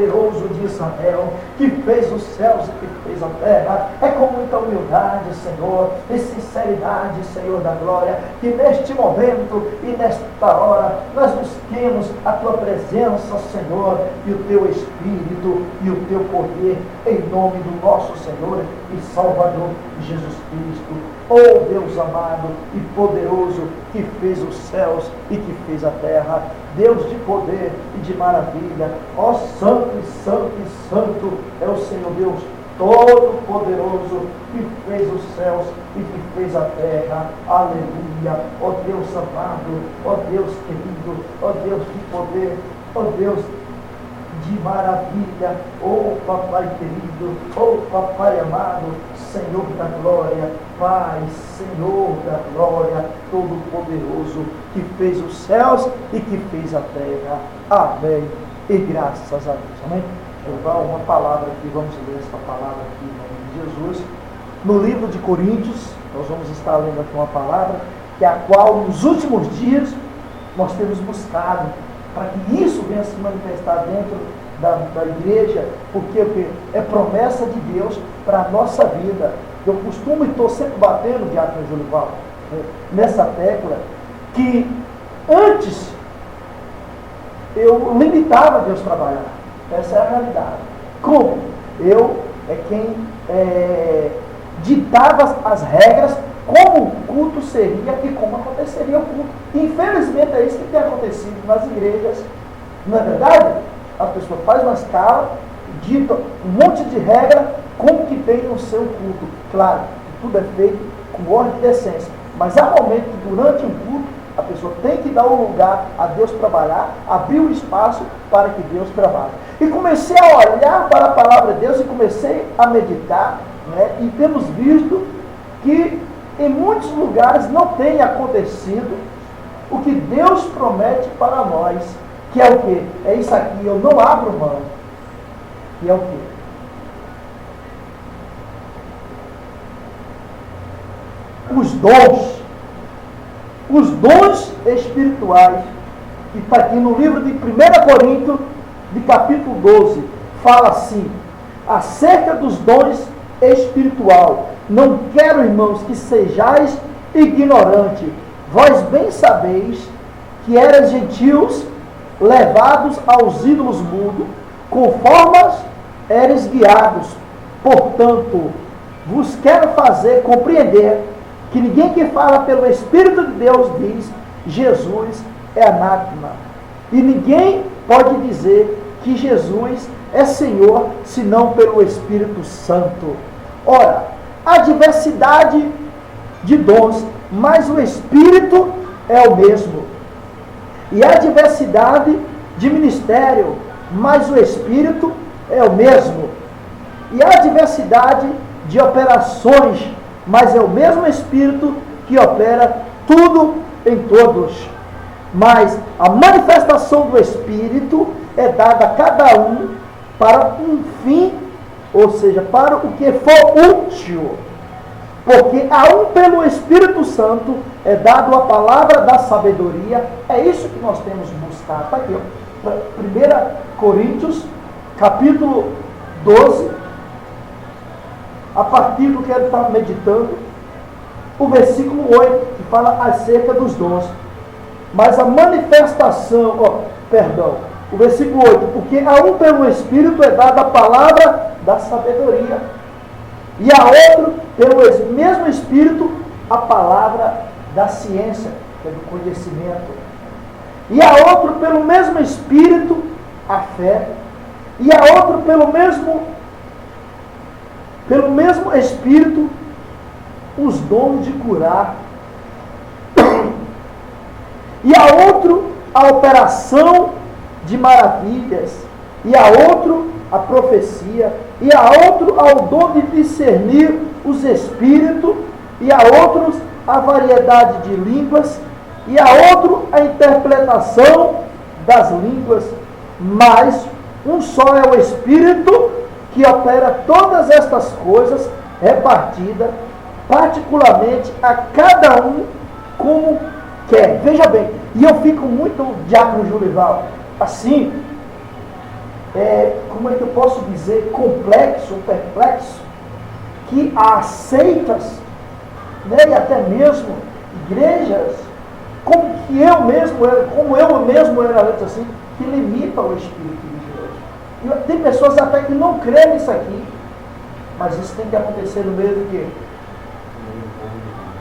poderoso de Israel, que fez os céus e que fez a terra. É com muita humildade, Senhor, e sinceridade, Senhor da glória, que neste momento e nesta hora nós busquemos a Tua presença, Senhor, e o Teu Espírito e o Teu poder, em nome do nosso Senhor e Salvador Jesus Cristo. Oh Deus amado e poderoso, que fez os céus e que fez a terra, Deus de poder e de maravilha, ó santo e santo e santo é o Senhor Deus Todo-Poderoso, que fez os céus e que fez a terra, aleluia, ó Deus amado, ó Deus querido, ó Deus de poder, ó Deus de maravilha, oh Papai querido, oh Papai amado, Senhor da glória, Pai, Senhor da glória, Todo-Poderoso, que fez os céus e que fez a terra. Amém. E graças a Deus. Amém. Uma palavra aqui, vamos ler esta palavra aqui em nome de Jesus. No livro de Coríntios, nós vamos estar lendo aqui uma palavra, que é a qual nos últimos dias nós temos buscado, para que isso venha se manifestar dentro da igreja, porque é promessa de Deus para a nossa vida. Eu costumo e estou sempre batendo, Diácono Julival, nessa tecla, que antes eu limitava Deus trabalhar. Essa é a realidade. Como? Eu é quem ditava as regras, como o culto seria e como aconteceria o culto. Infelizmente é isso que tem acontecido nas igrejas. Não é verdade? A pessoa faz uma escala, dita um monte de regra, como que tem o seu culto. Claro, que tudo é feito com ordem e decência. Mas há momentos que durante um culto, a pessoa tem que dar um lugar a Deus trabalhar, abrir o espaço para que Deus trabalhe. E comecei a olhar para a palavra de Deus e comecei a meditar, né? E temos visto que em muitos lugares não tem acontecido o que Deus promete para nós, que é o quê? É isso aqui, eu não abro mão. E é o quê? Os dons espirituais, que está aqui no livro de 1 Coríntios, de capítulo 12, fala assim, acerca dos dons espiritual. Não quero, irmãos, que sejais ignorantes. Vós bem sabeis que eras gentios, levados aos ídolos mudos, conforme eres guiados. Portanto, vos quero fazer compreender que ninguém que fala pelo Espírito de Deus diz Jesus é anátema. E ninguém pode dizer que Jesus é Senhor, senão pelo Espírito Santo. Ora, há diversidade de dons, mas o Espírito é o mesmo. E há diversidade de ministério, mas o Espírito é o mesmo. E há diversidade de operações, mas é o mesmo Espírito que opera tudo em todos. Mas a manifestação do Espírito é dada a cada um para um fim, ou seja, para o que for útil. Porque a um pelo Espírito Santo é dado a palavra da sabedoria. É isso que nós temos buscado. Está aqui, ó. 1 Coríntios, capítulo 12, a partir do que ele está meditando, o versículo 8, que fala acerca dos dons. Mas a manifestação, o versículo 8, porque a um pelo Espírito é dada a palavra da sabedoria, e a outro, pelo mesmo Espírito, a palavra da ciência, que é do conhecimento, e a outro, pelo mesmo Espírito, a fé, e a outro, pelo mesmo Espírito, os dons de curar, e a outro, a operação de maravilhas, e a outro, a profecia, e a outro, ao dom de discernir os espíritos, e a outros, a variedade de línguas, e a outro, a interpretação das línguas. Mas um só é o Espírito que opera todas estas coisas, repartida particularmente a cada um como quer. Veja bem, e eu fico muito, Diácono Julival, assim, como é que eu posso dizer, complexo, perplexo, que há seitas, né, e até mesmo igrejas, como eu mesmo era antes assim, que limitam o Espírito de Deus. E tem pessoas até que não creem nisso aqui, mas isso tem que acontecer no meio do quê?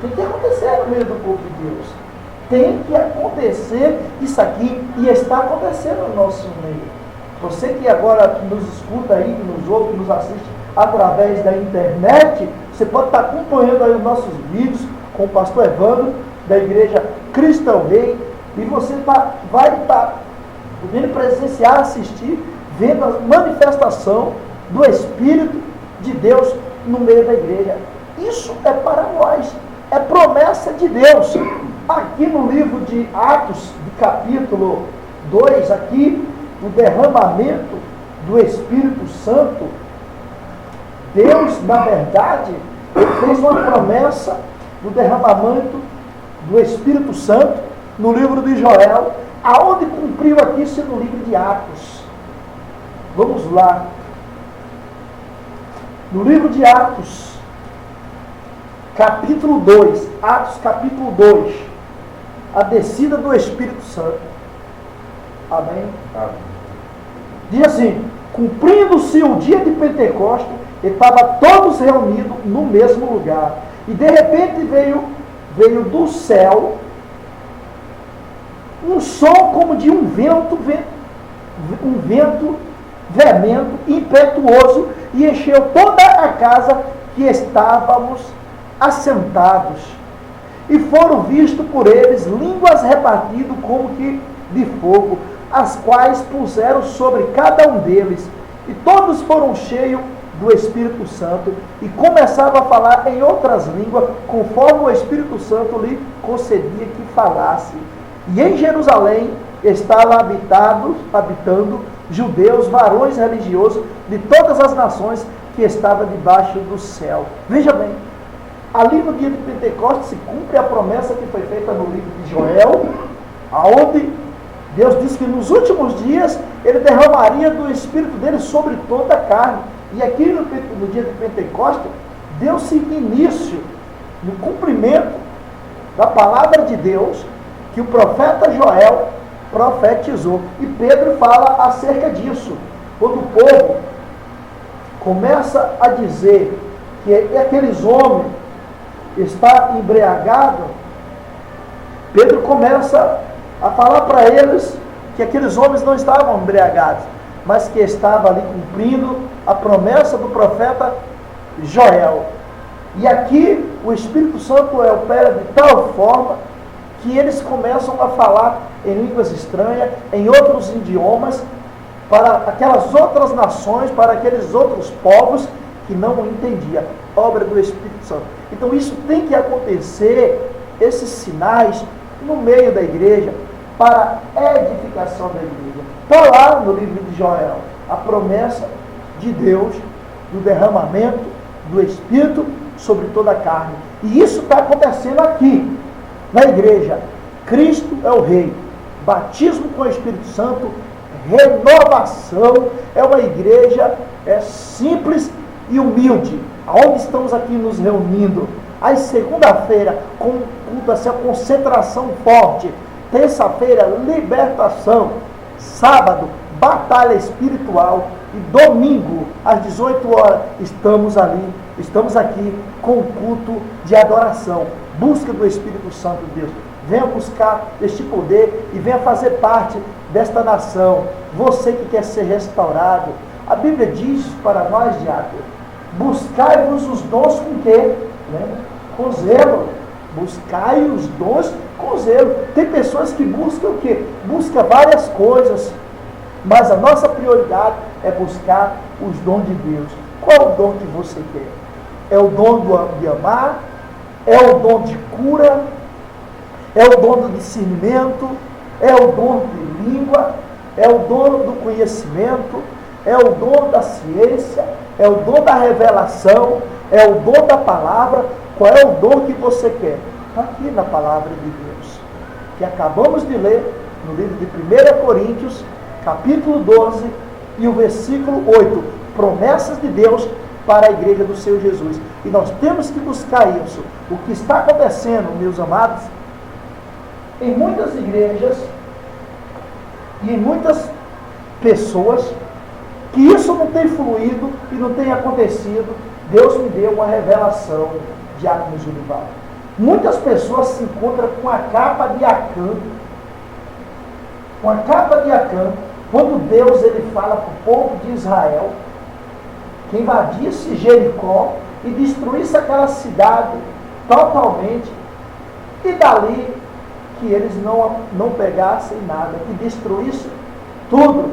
Tem que acontecer no meio do povo de Deus. Tem que acontecer isso aqui, e está acontecendo no nosso meio. Você que agora nos escuta aí, que nos ouve, que nos assiste através da internet, você pode estar acompanhando aí os nossos vídeos com o pastor Evandro, da igreja Cristo é o Rei, e você vai estar podendo presenciar, assistir, vendo a manifestação do Espírito de Deus no meio da igreja. Isso é para nós, é promessa de Deus. Aqui no livro de Atos, de capítulo 2, aqui, o derramamento do Espírito Santo, Deus, na verdade, fez uma promessa do derramamento do Espírito Santo no livro de Joel, aonde cumpriu aqui isso no livro de Atos. Vamos lá. No livro de Atos, capítulo 2, Atos capítulo 2, a descida do Espírito Santo. Amém? Amém. Diz assim: cumprindo-se o dia de Pentecostes, estavam todos reunidos no mesmo lugar. E de repente veio do céu um som como de um vento veemente, impetuoso, e encheu toda a casa que estávamos assentados. E foram vistos por eles línguas repartidas como que de fogo, as quais puseram sobre cada um deles. E todos foram cheios do Espírito Santo e começavam a falar em outras línguas, conforme o Espírito Santo lhe concedia que falasse. E em Jerusalém estavam habitando judeus, varões religiosos de todas as nações que estavam debaixo do céu. Veja bem, ali no dia de Pentecostes se cumpre a promessa que foi feita no livro de Joel, aonde Deus disse que nos últimos dias Ele derramaria do Espírito dele sobre toda a carne. E aqui no dia de Pentecostes, deu-se início no cumprimento da palavra de Deus que o profeta Joel profetizou. E Pedro fala acerca disso. Quando o povo começa a dizer que aqueles homens estão embriagados, Pedro começa a falar para eles que aqueles homens não estavam embriagados, mas que estavam ali cumprindo a promessa do profeta Joel. E aqui o Espírito Santo opera de tal forma que eles começam a falar em línguas estranhas, em outros idiomas, para aquelas outras nações, para aqueles outros povos que não entendiam. Obra do Espírito Santo. Então isso tem que acontecer, esses sinais, no meio da igreja, para a edificação da igreja. Está lá no livro de Joel a promessa de Deus do derramamento do Espírito sobre toda a carne. E isso está acontecendo aqui, na igreja. Cristo é o Rei. Batismo com o Espírito Santo, renovação. É uma igreja simples e humilde, aonde estamos aqui nos reunindo. Aí segunda-feira, com culto assim, a concentração forte. Terça-feira, libertação. Sábado, batalha espiritual. E domingo, às 18 horas, estamos aqui com o culto de adoração. Busca do Espírito Santo de Deus. Venha buscar este poder e venha fazer parte desta nação. Você que quer ser restaurado. A Bíblia diz para nós, diácono, buscai-vos os dons com quê? Com zelo. Buscai os dons com zelo. Tem pessoas que buscam o quê? Busca várias coisas. Mas a nossa prioridade é buscar os dons de Deus. Qual é o dom que você quer? É o dom de amar? É o dom de cura? É o dom do discernimento? É o dom de língua? É o dom do conhecimento? É o dom da ciência? É o dom da revelação? É o dom da palavra? Qual é o dom que você quer? Está aqui na palavra de Deus, que acabamos de ler no livro de 1 Coríntios, capítulo 12, e o versículo 8, promessas de Deus para a igreja do Senhor Jesus. E nós temos que buscar isso. O que está acontecendo, meus amados, em muitas igrejas e em muitas pessoas, que isso não tem fluído e não tem acontecido. Deus me deu uma revelação, Diácono Jurival. Muitas pessoas se encontram com a capa de Acã, quando Deus ele fala para o povo de Israel que invadisse Jericó e destruísse aquela cidade totalmente, e dali que eles não pegassem nada, que destruísse tudo.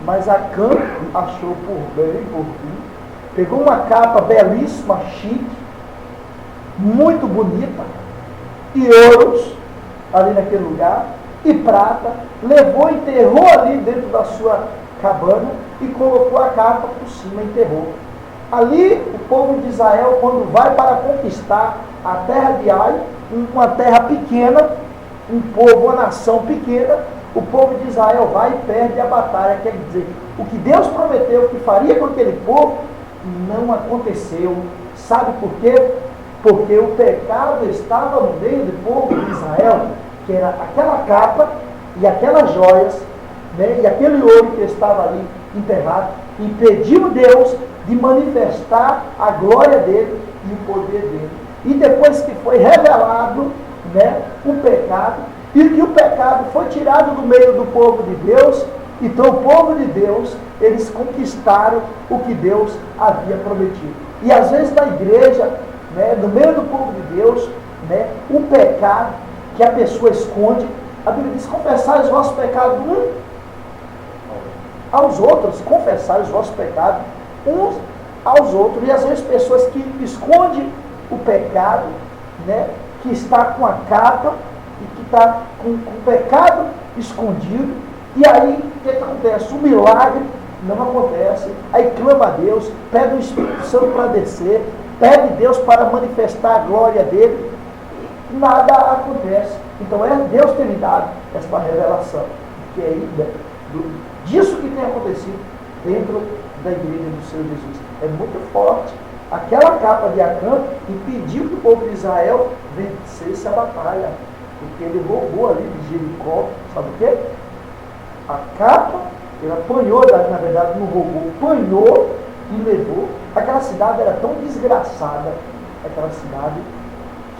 Mas Acã achou por bem, por fim, pegou uma capa belíssima, chique, muito bonita, e ouros ali naquele lugar, e prata, levou, enterrou ali dentro da sua cabana e colocou a capa por cima e enterrou. Ali o povo de Israel, quando vai para conquistar a terra de Ai, uma terra pequena, um povo, uma nação pequena, o povo de Israel vai e perde a batalha. Quer dizer, o que Deus prometeu que faria com aquele povo, não aconteceu. Sabe por quê? Porque o pecado estava no meio do povo de Israel, que era aquela capa e aquelas joias, né, e aquele ouro que estava ali enterrado, impediu Deus de manifestar a glória dele e o poder dele. E depois que foi revelado, né, o pecado, e que o pecado foi tirado do meio do povo de Deus, então o povo de Deus, eles conquistaram o que Deus havia prometido. E às vezes na igreja, né, no meio do povo de Deus, né, o pecado que a pessoa esconde, a Bíblia diz: confessai os vossos pecados uns aos outros, confessai os vossos pecados uns aos outros. E às vezes pessoas que escondem o pecado, né, que está com a capa e que está com o pecado escondido, e aí o que acontece? O milagre não acontece. Aí clama a Deus, pede o Espírito Santo para descer, pede Deus para manifestar a glória dele, e nada acontece. Então Deus tem me dado essa revelação, que é disso que tem acontecido dentro da igreja do Senhor Jesus. É muito forte. Aquela capa de Acã impediu que o povo de Israel vencesse a batalha, porque ele roubou ali de Jericó, sabe o quê? A capa, ele apanhou, na verdade não roubou, apanhou e levou. Aquela cidade era tão desgraçada, aquela cidade,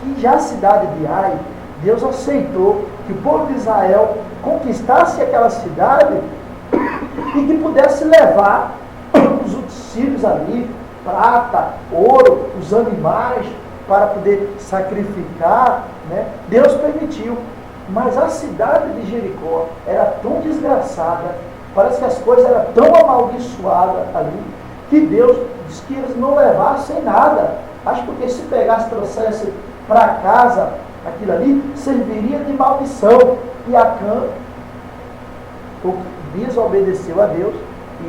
que já a cidade de Ai, Deus aceitou que o povo de Israel conquistasse aquela cidade e que pudesse levar os utensílios ali, prata, ouro, os animais, para poder sacrificar, né? Deus permitiu. Mas a cidade de Jericó era tão desgraçada, parece que as coisas eram tão amaldiçoadas ali, que Deus disse que eles não levassem nada. Acho porque se pegasse, trouxesse para casa aquilo ali, serviria de maldição. E Acã desobedeceu a Deus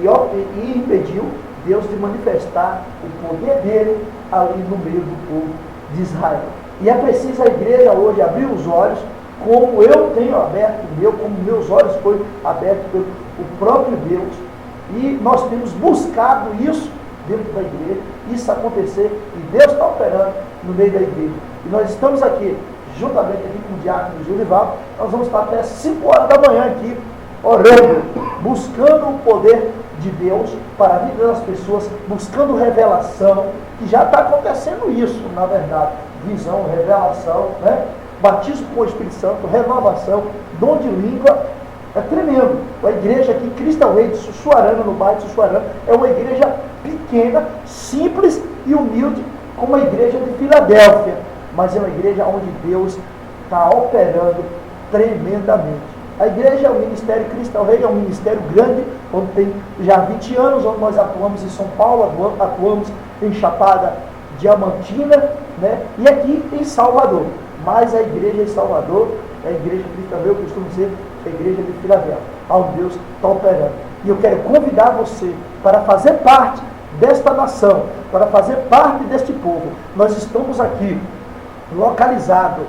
e impediu Deus de manifestar o poder dele ali no meio do povo de Israel. E é preciso a igreja hoje abrir os olhos, como eu tenho aberto o meu, como meus olhos foram abertos pelo próprio Deus. E nós temos buscado isso dentro da igreja, isso acontecer, e Deus está operando no meio da igreja. E nós estamos aqui, juntamente aqui com o Diácono Jurival, nós vamos estar até 5 horas da manhã aqui, orando, buscando o poder de Deus para a vida das pessoas, buscando revelação, que já está acontecendo isso, na verdade, visão, revelação, né? Batismo com o Espírito Santo, renovação, dom de língua, é tremendo. A igreja aqui, Cristo Rei de Sussuarana, no bairro de Sussuarana, é uma igreja pequena, simples e humilde, como a igreja de Filadélfia, mas é uma igreja onde Deus está operando tremendamente. A igreja, o Ministério Cristo Rei, é um ministério grande, onde tem já 20 anos, onde nós atuamos em São Paulo, atuamos em Chapada Diamantina, né? E aqui em Salvador. Mas a igreja em Salvador, a igreja Cristo Rei, eu costumo dizer, a igreja de Filadélfia, onde Deus está operando. E eu quero convidar você para fazer parte desta nação, para fazer parte deste povo. Nós estamos aqui, localizado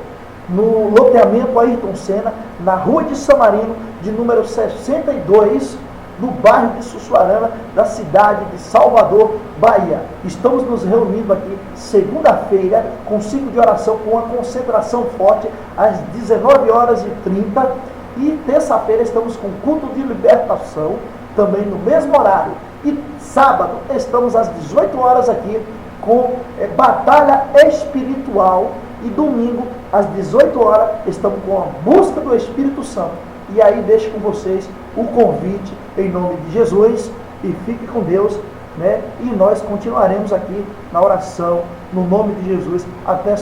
no loteamento Ayrton Senna, na rua de Samarino, de número 62, no bairro de Sussuarana, da cidade de Salvador, Bahia. Estamos nos reunindo aqui segunda-feira com ciclo de oração, com uma concentração forte às 19h30 e terça-feira estamos com culto de libertação, também no mesmo horário. E sábado estamos às 18 horas aqui com batalha espiritual. E domingo, às 18 horas, estamos com a busca do Espírito Santo. E aí deixo com vocês o convite em nome de Jesus. E fique com Deus, né? E nós continuaremos aqui na oração, no nome de Jesus, até